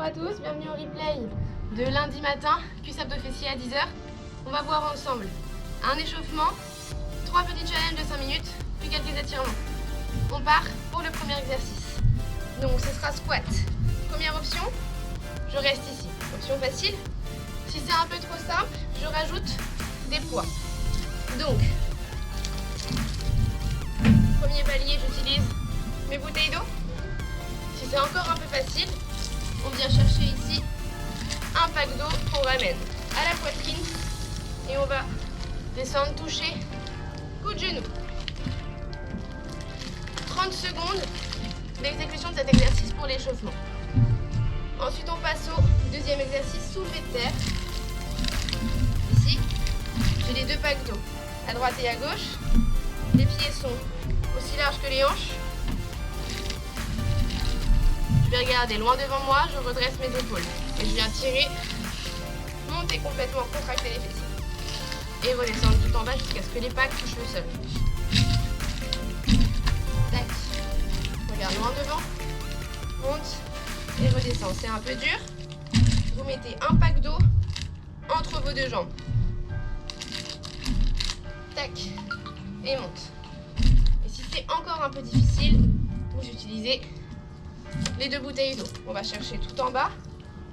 à tous, bienvenue au replay de lundi matin, cuisse abdos fessiers à 10h. On va voir ensemble un échauffement, 3 petits challenges de 5 minutes, puis quelques étirements. On part pour le premier exercice. Donc ce sera squat. Première option, je reste ici. Option facile. Si c'est un peu trop simple, je rajoute des poids. Donc, premier palier, j'utilise mes bouteilles d'eau. Si c'est encore un peu facile, on vient chercher ici un pack d'eau qu'on ramène à la poitrine et on va descendre, toucher, coup de genou. 30 secondes d'exécution de cet exercice pour l'échauffement. Ensuite, on passe au deuxième exercice, soulevé de terre. Ici, j'ai les deux packs d'eau, à droite et à gauche. Les pieds sont aussi larges que les hanches. Je vais regarder loin devant moi, je redresse mes épaules. Et je viens tirer, monter complètement, contracter les fessiers. Et redescendre tout en bas jusqu'à ce que les packs touchent le sol. Tac. Regarde loin devant. Monte et redescend. C'est un peu dur. Vous mettez un pack d'eau entre vos deux jambes. Tac. Et monte. Et si c'est encore un peu difficile, vous utilisez les deux bouteilles d'eau. On va chercher tout en bas,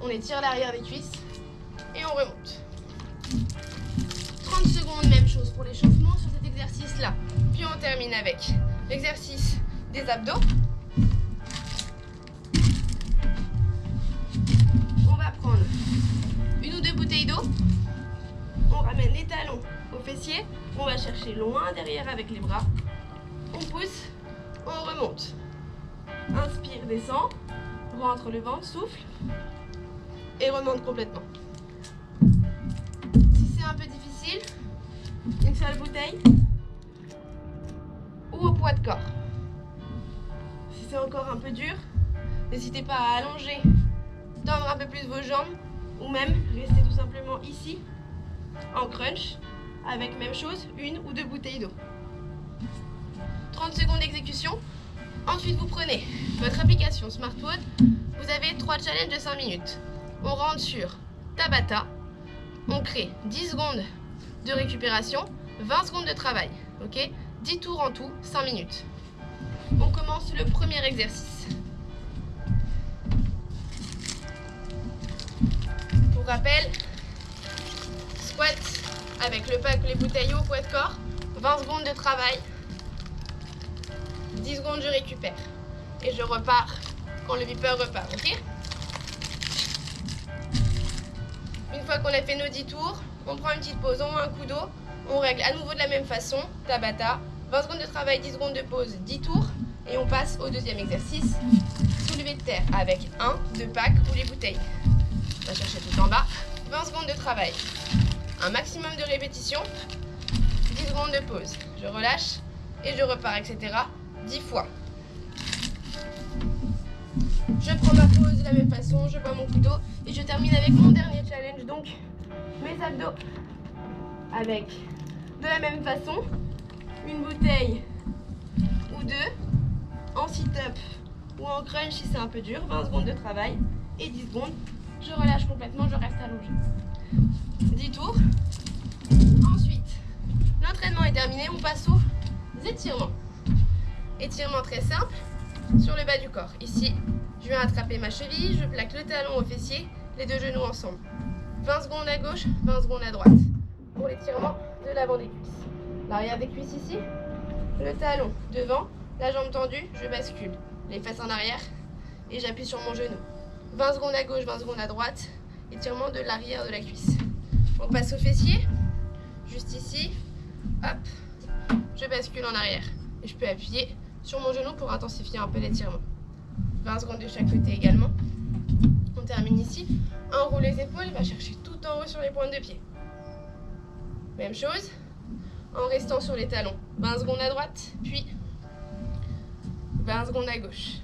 on étire l'arrière des cuisses et on remonte. 30 secondes, même chose pour l'échauffement sur cet exercice-là. Puis on termine avec l'exercice des abdos. On va prendre une ou deux bouteilles d'eau. On ramène les talons aux fessiers. On va chercher loin derrière avec les bras. On pousse, on remonte. Inspire, descend, rentre le ventre, souffle et remonte complètement. Si c'est un peu difficile, une seule bouteille ou au poids de corps. Si c'est encore un peu dur, n'hésitez pas à allonger, tendre un peu plus vos jambes ou même rester tout simplement ici en crunch avec même chose, une ou deux bouteilles d'eau. 30 secondes d'exécution. Ensuite, vous prenez votre application Smartphone. Vous avez 3 challenges de 5 minutes. On rentre sur Tabata. On crée 10 secondes de récupération, 20 secondes de travail. Ok, 10 tours en tout, 5 minutes. On commence le premier exercice. Pour rappel, squat avec le pack, les bouteilles au poids de corps, 20 secondes de travail. 10 secondes, je récupère. Et je repars quand le beeper repart, ok? Une fois qu'on a fait nos 10 tours, on prend une petite pause, on met un coup d'eau, on règle à nouveau de la même façon, Tabata, 20 secondes de travail, 10 secondes de pause, 10 tours, et on passe au deuxième exercice, soulevé de terre avec 1, 2 packs ou les bouteilles. On va chercher tout en bas, 20 secondes de travail, un maximum de répétitions, 10 secondes de pause, je relâche et je repars, etc. 10 fois. Je prends ma pause de la même façon, je bois mon coup d'eau et je termine avec mon dernier challenge, donc mes abdos. Avec de la même façon, une bouteille ou deux, en sit-up ou en crunch si c'est un peu dur, 20 secondes de travail et 10 secondes. Je relâche complètement, je reste allongée. 10 tours. Ensuite, l'entraînement est terminé, on passe aux étirements. Étirement très simple sur le bas du corps. Ici, je viens attraper ma cheville, je plaque le talon au fessier, les deux genoux ensemble. 20 secondes à gauche, 20 secondes à droite. Pour l'étirement de l'avant des cuisses. L'arrière des cuisses ici, le talon devant, la jambe tendue, je bascule. Les fesses en arrière et j'appuie sur mon genou. 20 secondes à gauche, 20 secondes à droite. Étirement de l'arrière de la cuisse. On passe au fessier, juste ici. Hop, je bascule en arrière. Et je peux appuyer sur mon genou pour intensifier un peu l'étirement. 20 secondes de chaque côté également. On termine ici. On roule les épaules, il va chercher tout en haut sur les pointes de pied. Même chose, en restant sur les talons. 20 secondes à droite, puis 20 secondes à gauche.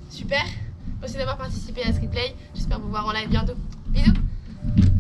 Super, merci d'avoir participé à ce replay. J'espère vous voir en live bientôt. Bisous.